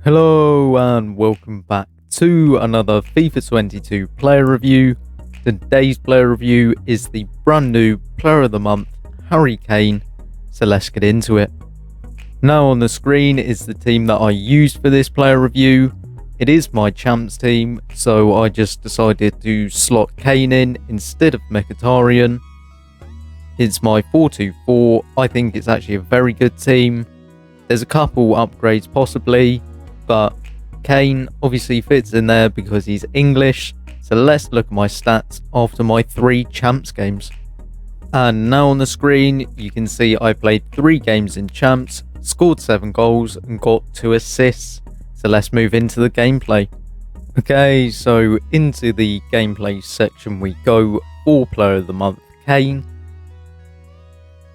Hello and welcome back to another FIFA 22 player review. Today's player review is the brand new player of the month, Harry Kane, so let's get into it. Now on the screen is the team that I used for this player review. It is my champs team, so I just decided to slot Kane in instead of Mkhitaryan. It's my 4-2-4. I think it's actually a very good team. There's a couple upgrades possibly, but Kane obviously fits in there because he's English. So let's look at my stats after my 3 champs games. And now on the screen you can see I played 3 games in champs, scored 7 goals and got 2 assists. So let's move into the gameplay. Okay, so into the gameplay section we go for player of the month, Kane.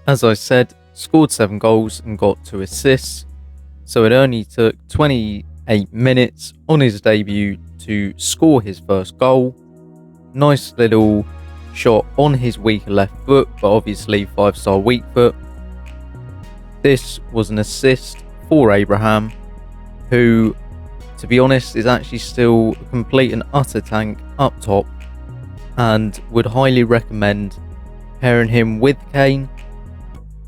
As I said, scored 7 goals and got 2 assists. So it only took 28 minutes on his debut to score his first goal. Nice little shot on his weaker left foot, but obviously 5-star weak foot. This was an assist for Abraham, who, to be honest, is actually still a complete and utter tank up top, and would highly recommend pairing him with Kane.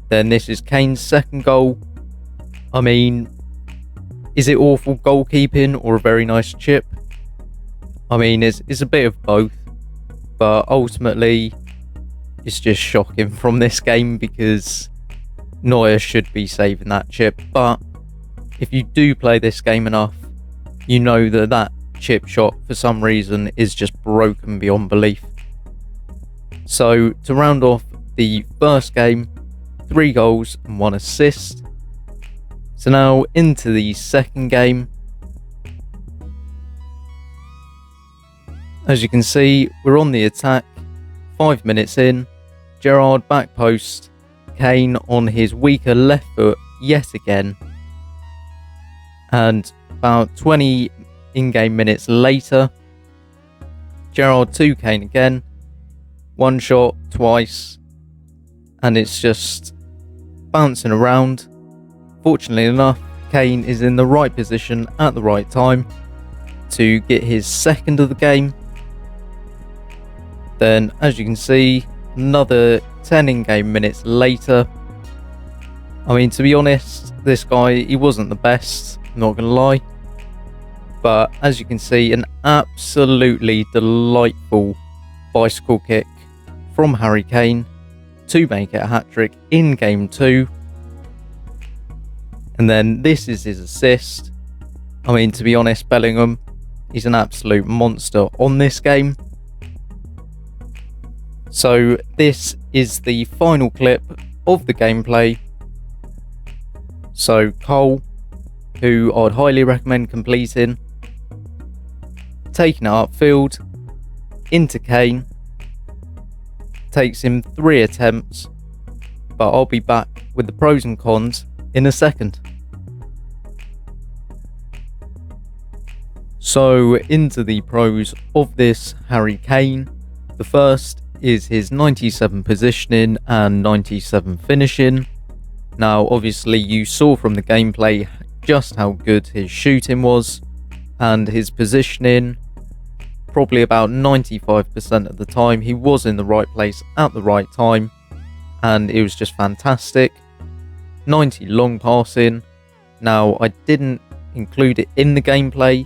Then this is Kane's second goal. I mean, is it awful goalkeeping or a very nice chip? I mean, it's a bit of both, but ultimately it's just shocking from this game because Neuer should be saving that chip. But if you do play this game enough, you know that that chip shot for some reason is just broken beyond belief. So to round off the first game, 3 goals and 1 assist. So now into the second game. As you can see, we're on the attack. 5 minutes in, Gerrard back post, Kane on his weaker left foot yet again. And about 20 in-game minutes later, Gerrard to Kane again. 1 shot, twice, and it's just bouncing around. Fortunately enough, Kane is in the right position at the right time to get his second of the game. Then, as you can see, another 10 in-game minutes later. I mean, to be honest, this guy, he wasn't the best, not gonna lie. But as you can see, an absolutely delightful bicycle kick from Harry Kane to make it a hat-trick in game 2. And then this is his assist. I mean, to be honest, Bellingham, he's an absolute monster on this game. So this is the final clip of the gameplay. So Cole, who I'd highly recommend completing, taking it upfield into Kane. Takes him 3 attempts, but I'll be back with the pros and cons in a second. So into the pros of this Harry Kane. The first is his 97 positioning and 97 finishing. Now obviously you saw from the gameplay just how good his shooting was, and his positioning, probably about 95% of the time he was in the right place at the right time, and it was just fantastic. 90 long passing. Now I didn't include it in the gameplay,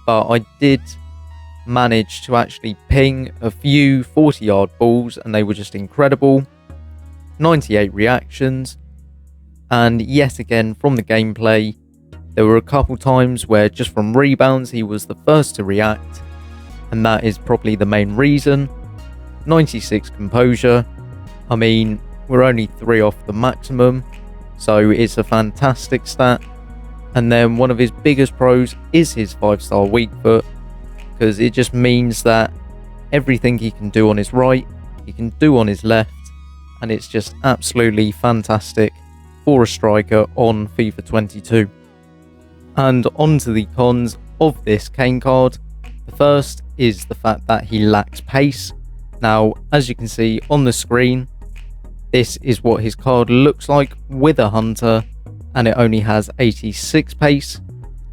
but I did manage to actually ping a few 40-yard balls and they were just incredible. 98 reactions, and yet again from the gameplay there were a couple times where just from rebounds he was the first to react, and that is probably the main reason. 96 composure. I mean, we're only 3 off the maximum, so it's a fantastic stat. And then one of his biggest pros is his 5-star weak foot, because it just means that everything he can do on his right, he can do on his left, and it's just absolutely fantastic for a striker on FIFA 22. And on to the cons of this Kane card. The first is the fact that he lacks pace. Now, as you can see on the screen, this is what his card looks like with a hunter, and it only has 86 pace.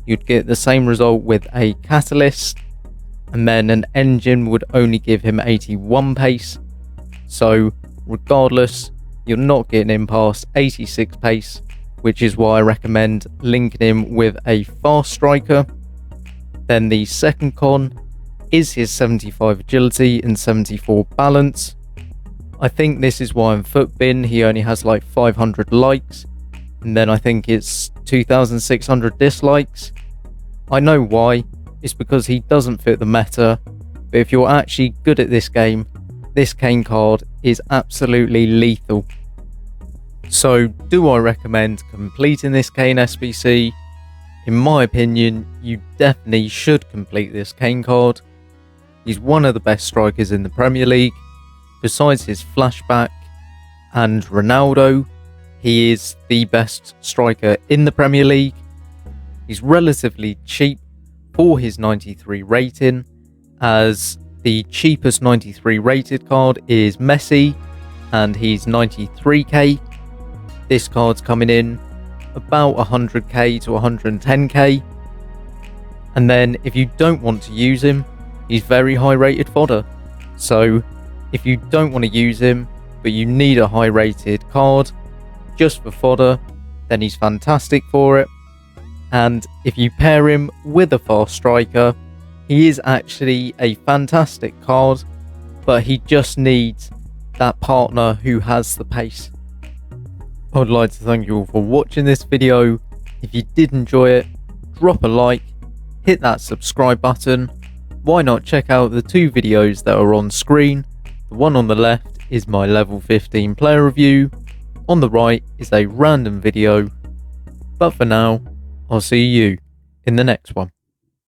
you'd get the same result with a Catalyst, and then an Engine would only give him 81 pace. So regardless, you're not getting him past 86 pace, which is why I recommend linking him with a fast striker. Then the second con is his 75 agility and 74 balance. I think this is why in Footbin he only has like 500 likes, and then I think it's 2,600 dislikes. I know why, it's because he doesn't fit the meta, but if you're actually good at this game, this Kane card is absolutely lethal. So do I recommend completing this Kane SBC? In my opinion, you definitely should complete this Kane card. He's one of the best strikers in the Premier League. Besides his Flashback and Ronaldo, he is the best striker in the Premier League. He's relatively cheap for his 93 rating, as the cheapest 93 rated card is Messi, and he's 93k. This card's coming in about 100k to 110k. And then if you don't want to use him, he's very high rated fodder. So if you don't want to use him, but you need a high rated card just for fodder, then he's fantastic for it. And if you pair him with a fast striker, he is actually a fantastic card, but he just needs that partner who has the pace. I'd like to thank you all for watching this video. If you did enjoy it, drop a like, hit that subscribe button. Why not check out the two videos that are on screen? The one on the left is my level 15 player review, on the right is a random video. But for now, I'll see you in the next one.